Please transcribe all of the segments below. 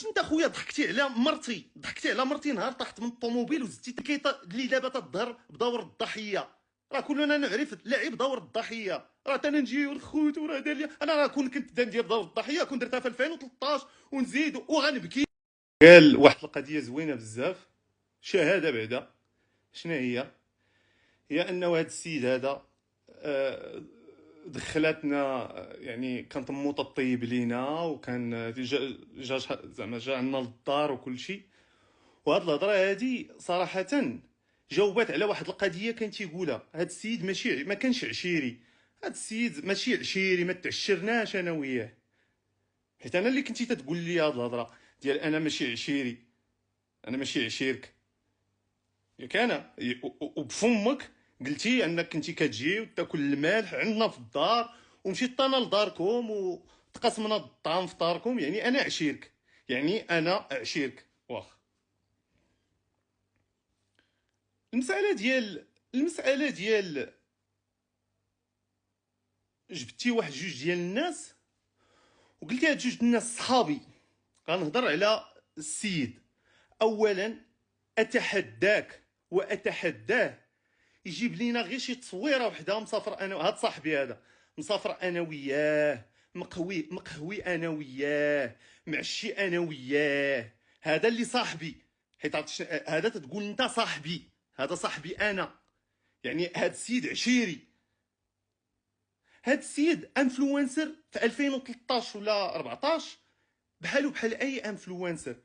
انت خويا ضحكتي على مرتي نهار طاحت من الطوموبيل وزدتي اللي دابا تظهر بدور الضحيه. راه كلنا نعرف لعب دور الضحيه. راه انا نجي ونخوت وراه دار لي انا راه كنت ندير دور الضحيه كنت درتها في 2013 ونزيد وغنبكي. قال واحد القضيه زوينه بزاف. شهاده بعدا شنو هي انه هذا السيد هذا دخلاتنا يعني كان طموطه طيب لينا وكان زعما جا عندنا للدار وكل شيء. وهاد الهضره هادي صراحه جاوبات على واحد القضيه كان تيقولها هاد السيد ماشي ما كانش عشيري. هاد السيد ماشي عشيري ما تعشرناش انا وياه. حيت انا اللي كنتي تتقول لي هاد الهضره ديال انا ماشي عشيري انا ماشي عشيرك ياك انا وبفمك قلتي انك كنتي كتجي وتاكل المالح عندنا في الدار ومشيت انا لداركم وتقاسمنا الطعام في داركم. يعني انا عشيرك واخ. المساله ديال جبتي واحد جوج ديال الناس وقلتي هاد جوج الناس صحابي. غنهضر على السيد. اولا اتحداك واتحداه يجيب لينا غير شي تصويره وحده مسافر انا هاد صاحبي هذا مسافر انا وياه مقهوي انا وياه معشي انا وياه. هذا اللي صاحبي. حيت هذا تتقول انت صاحبي. هذا صاحبي انا. يعني هاد السيد عشيري. هاد السيد انفلونسر في 2013 ولا 14 بحالو بحال اي انفلونسر.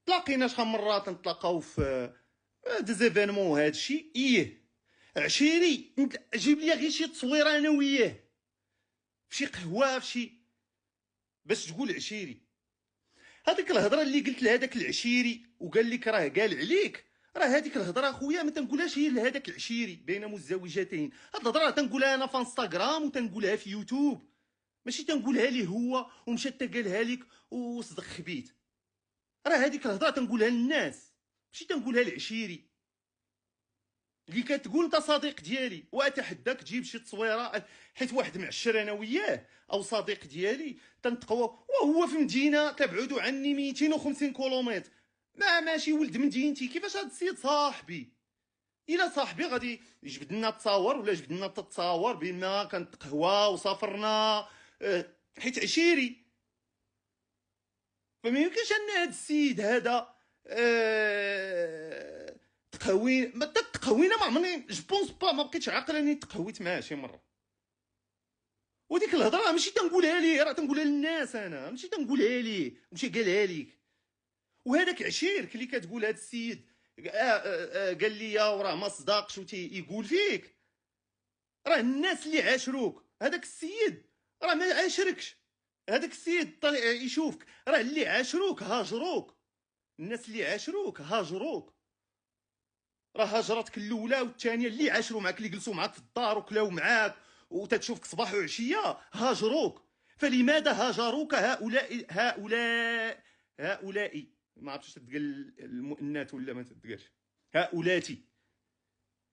تلاقينا شحال مرات نتلاقاو في ديزيفينمون وهذا الشيء. عشيري جيب لي غير شي تصويره انا وياه فشي قهوه فشي باش تقول عشيري. هذيك الهضره اللي قلت لهذاك العشيري وقال لك راه قال عليك راه هذيك الهضره اخويا ما تنقولهاش هي لهذاك العشيري بين مزدوجتين. هاد الهضره تنقولها انا في انستغرام وتنقولها في يوتيوب ماشي تنقولها ليه هو ومشى تا قالها لك وصدق خبيت. راه هذيك الهضره تنقولها للناس ماشي تنقولها لعشيري اللي كتقول انت صديق ديالي. واتحداك تجيب شي تصويره حيت واحد معشر انا وياه او صديق ديالي تنتقوا وهو في مدينه تبعدو عني 250 كيلومتر. ماشي ولد مدينتي. كيفاش هاد السيد صاحبي؟ الا صاحبي غادي يجبد لنا تصاور ولا جبد لنا تتصاور بما كنتقهوا وسافرنا حيت عشيري. فما يمكنش ان هاد السيد هذا تقهوي ما تقهوينا ما عمرني جو بونس با ما بقيتش عاقل اني تقهويت معاه شي مره. وديك الهضره ماشي تنقولها ليه راه تنقولها للناس انا ماشي تنقولها ليه ماشي قالها ليك. وهذاك عشيرك اللي كتقول هذا السيد قال لي وراه ما صدقش يقول فيك. راه الناس اللي عاشروك هذاك السيد راه ما عاشركش. هذاك السيد يشوفك راه اللي عاشروك هاجروك. الناس اللي عاشروك هاجروك. راه هجرتك الاولى والثانيه اللي عاشروا معك اللي جلسوا معك في الدار وكلاو معاك وتتشوفك صباح وعشيه هاجروك. فلماذا هاجروك هؤلاء ما عرفتش تتقال المؤنث ولا ما تتقالش هؤلاتي.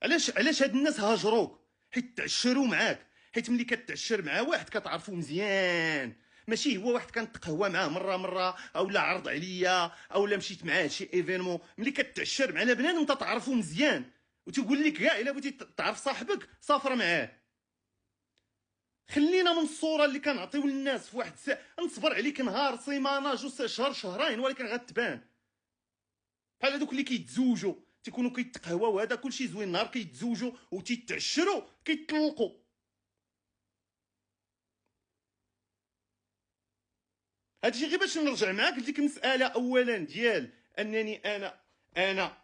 علاش هاد الناس هاجروك؟ حيت تعشروا معاك. حيت ملي كتعشر مع واحد كتعرفو مزيان ماشي هو واحد كنتقهوى معاه مره او لا عرض عليا او لا مشيت معاه شي ايفينمون. ملي كتعشر مع بنادم انت تعرفو مزيان وتقول لك كاع الا بغيتي تعرف صاحبك سافر معاه. خلينا من الصوره اللي كنعطيو للناس في واحد نصبر عليك نهار سيمانه جوج شهر شهرين ولكن غتبان. بحال هذوك اللي كيتزوجوا تيكونوا كيتقهواو وهذا كلشي زوين نهار كيتزوجوا وتيتعشروا كيطلقوا. هادشي غير باش نرجع معاك لديك المساله اولا ديال انني انا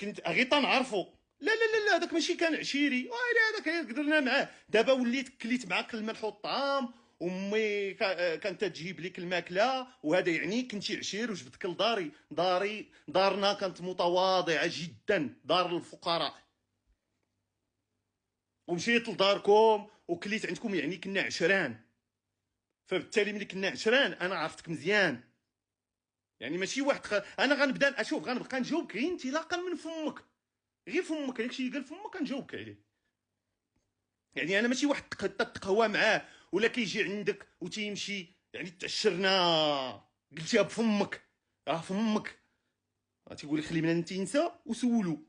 كنت غير تنعرفو. لا هذاك ماشي كان عشيري ولا هذاك قدرنا معاه. دابا وليت كليت معاك الملح والطعام امي كانت تجيب لك الماكله وهذا يعني كنتي عشير وجبتك لداري. دارنا كانت متواضعه جدا دار الفقراء ومشيت لداركم وكليت عندكم يعني كنا عشران. فبالتالي ملي كنا عشران انا عرفتك مزيان. يعني ماشي واحد انا غنبدا اشوف غنبقى نجاوبك غير انطلاقا من فمك. غير فمك داكشي اللي قال فمك كنجاوبك عليه. يعني انا ماشي واحد تتقهوى معاه ولا كيجي عندك وتيمشي يعني تعشرنا قلتيها بفمك. راه فمك. تيقول لك خلي بنادم تينسى وسولو.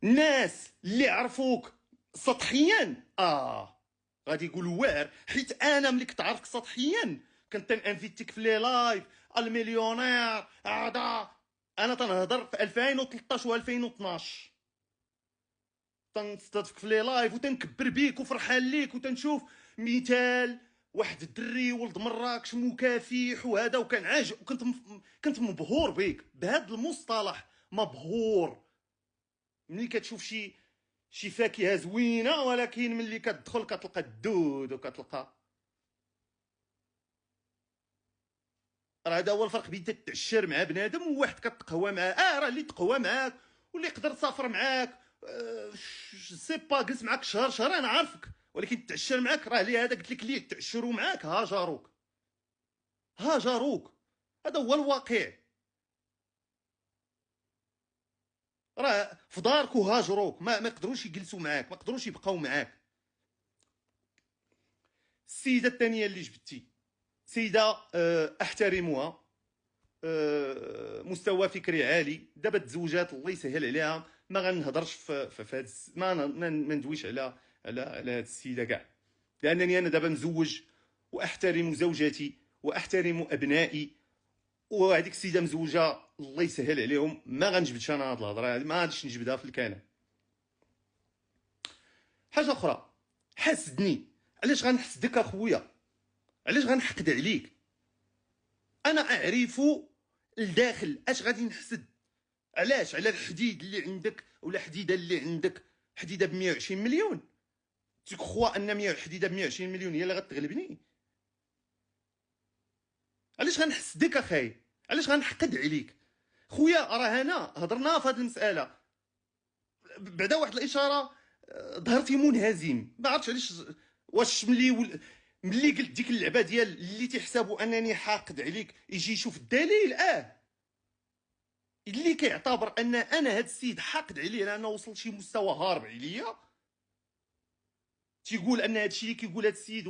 الناس اللي عرفوك سطحيا غادي يقولوا واعر، حيت انا ملي كنت عارفك سطحيا كنت انفيتيك في لي لايف المليونير هذا. انا تنهضر في 2013 و 2012 تنستضفك في لي لايف وتنكبر بيك وفرحان ليك وتنشوف مثال واحد الدري ولد مراكش مكافح وهذا، وكان عاجب كنت مبهور بيك بهذا المصطلح مبهور. ملي كتشوف شي فاكهه زوينه، ولكن ملي كتدخل كتلقى الدود وكتلقى. راه هذا هو الفرق بين تتعشر مع بنادم وواحد كتقهوى معاه. راه اللي تقهوى معاك واللي يقدر تسافر معاك سي با جلس معاك شهر شهر انا عارفك، ولكن تعشر معاك راه لهذا قلت لك اللي تعشروا معاك هاجروك. هذا هو الواقع. راه في دارك وهاجروك، ما يقدروش يجلسوا معاك، ما يقدروش يبقاو معاك. السيده الثانيه اللي جبتي سيده احترمها، مستوى فكري عالي، دابا تزوجات الله يسهل عليها. ما غنهضرش في هذا ما ندويش على هذه السيده كاع، لانني انا دابا مزوج واحترم زوجتي واحترم ابنائي، وهذيك السيده مزوجه الله يسهل عليهم. ما غنجبدش انا هاد الهضره هذه، ما غاديش نجبدها في الكلام. حاجه اخرى، حاسدني. علاش غنحسدك اخويا؟ علاش غنحقد عليك؟ انا اعرف الداخل اش غادي نحسد. علاش؟ على الحديد اللي عندك ولا حديده اللي عندك، حديده ب 120 مليون. تكخوا ان حديده ب 120 مليون هي اللي غتغلبني؟ علاش غنحسدك اخاي؟ علاش غنحقد عليك؟ خويا راه انا هضرنا في هذه المساله بعدا واحد الاشاره ظهرتي منهزم. ما عرفتش علاش. واش ملي قلت ديك اللعبه ديال اللي تيحسبوا انني حاقد عليك يجي يشوف الدليل؟ اللي كيعتبر ان انا هاد السيد حاقد عليه لانه وصل شي مستوى هارب عليا، تيقول ان هاد الشيء اللي كيقول هاد السيد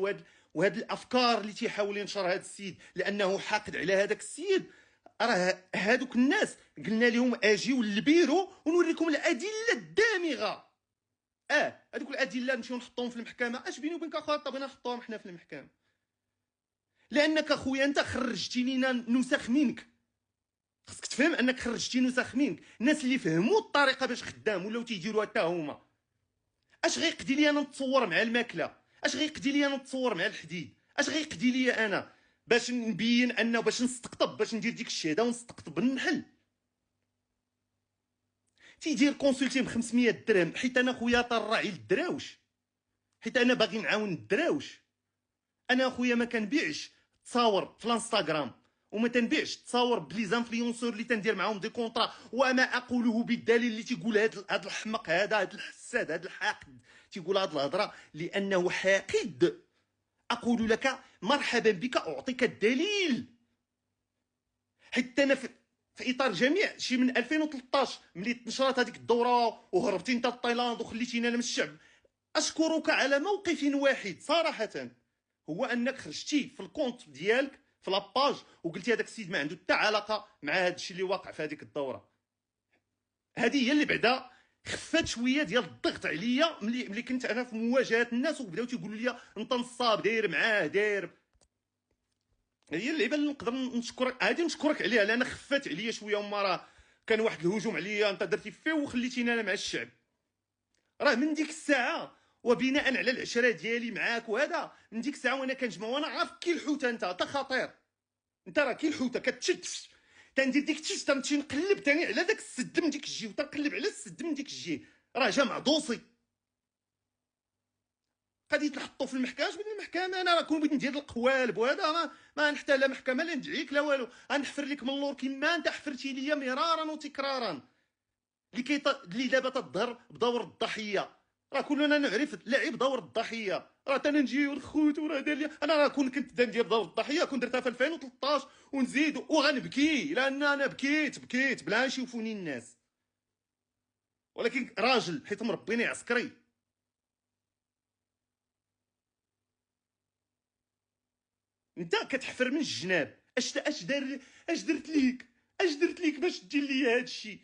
وهاد الافكار اللي تيحاول ينشر هاد السيد لانه حاقد على هذاك السيد. راه هادوك الناس قلنا لهم اجيو للبيرو ونوريكم الادله الدامغه. هذوك الادله نمشيو نحطوهم في المحكمه. اش بيني وبينك اخويا بغينا نحطوهم حنا في المحكمه، لانك اخويا انت خرجتي لينا نسخ منك. خصك تفهم انك خرجتي نسخ منك. الناس اللي فهموا الطريقه باش خدام ولاو تيديروها حتى هما. اش غيقضي لي انا نتصور مع الماكله؟ اش غيقضي لي انا نتصور مع الحديد؟ اش غيقضي لي انا باش نبين انه باش نستقطب باش ندير ديك الشهاده ونستقطب النحل؟ تيدير كونسلتي ب 500 درهم حيت انا خويا طراعي للدراوش، حيت انا باغي نعاون الدراوش. انا خويا ما كنبيعش تصاور في الانستغرام وما تنبيعش تصاور بلي زانفلونسور اللي تندير معاهم دي كونطرا. وما اقوله بالدليل اللي تيقول هذا الحمق هذا الحساد هذا الحاقد تيقول هذه الهضره لانه حاقد. اقول لك مرحبا بك، اعطيك الدليل. حيت انا في اطار جميع شي من 2013 ملي تنشرت هذيك الدوره وهربتي انت لتايلاند وخليتينا انا من الشعب، اشكرك على موقف واحد صراحه، هو انك خرجتي في الكونت ديالك في لاباج وقلتي هذاك السيد ما عنده حتى علاقه مع هذا الشيء اللي واقع في هذيك الدوره. هذه هي اللي بعدا خفات شويه ديال الضغط عليا ملي كنت انا في مواجهه الناس وبداو تيقولوا لي انت نصاب داير معاه داير. هي اللعيبه اللي نقدر نشكرك، هذه نشكرك عليها لان خفات عليا شويه. وما راه كان واحد الهجوم عليا انت درتي فيه وخليتيني انا مع الشعب. راه من ديك الساعه وبناء على العشره ديالي معاك وهذا، من ديك الساعه وانا كنجمع وانا عارف كي الحوته انت خطير. انت راه كي الحوته كتشد تندير ديك التيش تمشي نقلب ثاني على داك السد من ديك الجهه وتنقلب على السد من ديك الجهه. راه جا معدوسي غادي تحطو في المحكمه. اش من المحكمه؟ انا راه كون بغيت ندير القوالب وهذا ما نحتاج لا محكمه لا ندعيك لا والو. غنحفر لك من اللور كيما انت حفرتي ليا مرارا وتكرارا. اللي دابا تظهر بدور الضحيه. راه كلنا نعرف لعب دور الضحيه. راه انا نجي ونخوت وراه دار لي انا راه كنت ندير دور الضحيه كنت درتها في 2013 ونزيد وغنبكي لان انا بكيت بلا يشوفوني الناس. ولكن راجل حيت مربيني عسكري. انت كتحفر من الجناب. اش درت ليك باش دير لي هذا الشيء؟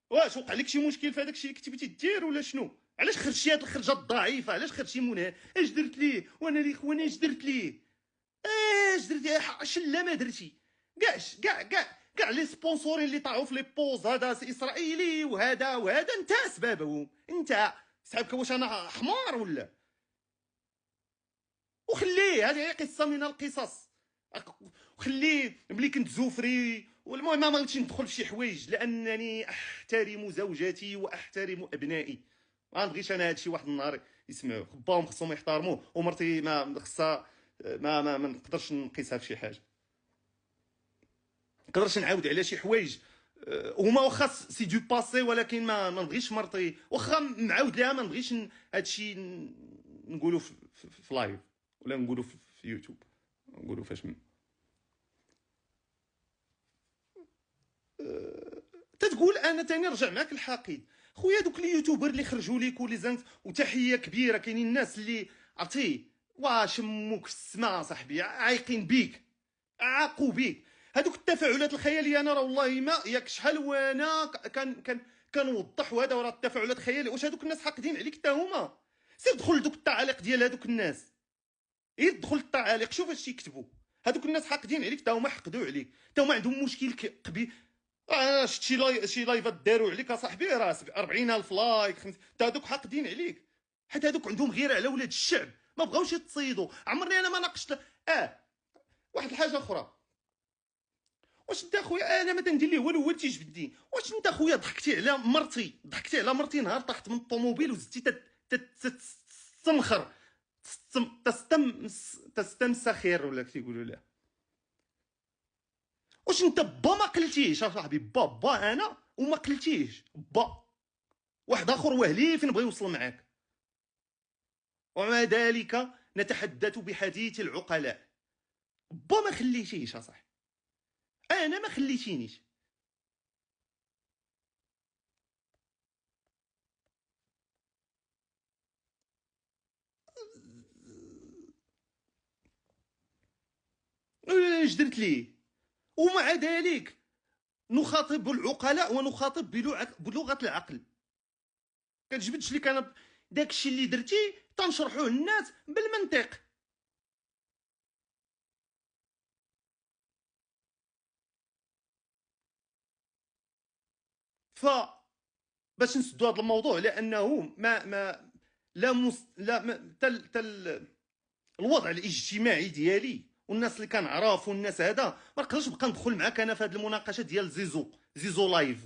واش وقع لك شي مشكل في هذاك الشيء اللي كنتي بغيتي دير ولا شنو؟ علاش خرجتي هاد الخرجه الضعيفه؟ علاش خرجتي منها؟ اش درت ليه وانا لي خواني؟ اش درت ليه؟ اش درتي؟ شلا ما درتي. كاع لي سبونسورين اللي طلعوا في لي بوز هذا اسرائيلي وهذا انت سبابهم. انت صاحبك واش انا حمار ولا؟ وخليه، هذه هي قصه من القصص. وخليه ملي كنت زوفري. والمهم ما بغيتش ندخل في شي حوايج لانني احترم زوجتي واحترم ابنائي. ما نبغيش انا هادشي واحد النهار يسمعوه. باهم خصهم يحترموه، ومرتي ما خصها ما نقدرش نقيسها في شي حاجه. نقدرش نعاود على شي حوايج هما واخا سي دو باسي، ولكن ما نبغيش مرتي واخا نعاود لها ما نبغيش هادشي نقولوا في لايف ولا نقولوا في يوتيوب. نقولوا فاش تتقول انا تاني نرجع معاك الحقيد. خويا دوك اليوتيوبر اللي خرجوا ليك ولي زنت، وتحيه كبيره. كاينين الناس اللي عرفتي واش موك في السماء صاحبي عايقين بيك، عاقوا بيك. هذوك التفاعلات الخياليه انا راه والله ما ياك شحال وانا كنوضح. وهذا راه التفاعلات الخياليه. واش هذوك الناس حاقدين عليك حتى هما؟ سير دخل لدوك التعاليق ديال هذوك الناس، دخل التعاليق شوف اش يكتبوا. هذوك الناس حاقدين عليك حتى هما، حقدوا عليك حتى هما، عندهم مشكل كبير. شفت شي لايفات داروا عليك اصاحبي راه 40,000 لايك حتى هذوك حاقدين عليك. حيت هذوك عندهم غيره على ولاد الشعب، ما بغاوش يتصيدوا. عمرني انا ما ناقشت. واحد الحاجه اخرى، واش انت اخويا انا ما تندير ليه والو، هو اللي تيجبدني. واش انت اخويا ضحكتي على مرتي نهار طاحت من الطوموبيل وزدتي تستمخر تستمسخر ولا كيقولوا له؟ واش انت با ما قلتيش اصاحبي؟ با انا وما قلتيش با. واحد اخر وهلي فين بغى يوصل معاك. ومع ذلك نتحدث بحديث العقلاء. با ما خليتيش اصاحبي، انا ما خليتينيش. اش درت ليه؟ ومع ذلك نخاطب العقلاء ونخاطب بلغه العقل. كتجبدش لك انا داكشي اللي درتي تنشرحوه الناس بالمنطق. ف باش نسدو هذا الموضوع، لانه الوضع الاجتماعي ديالي والناس اللي كنعرف والناس هذا، ما نقدرش نبقى ندخل معاك انا في هذه المناقشه ديال زيزو لايف.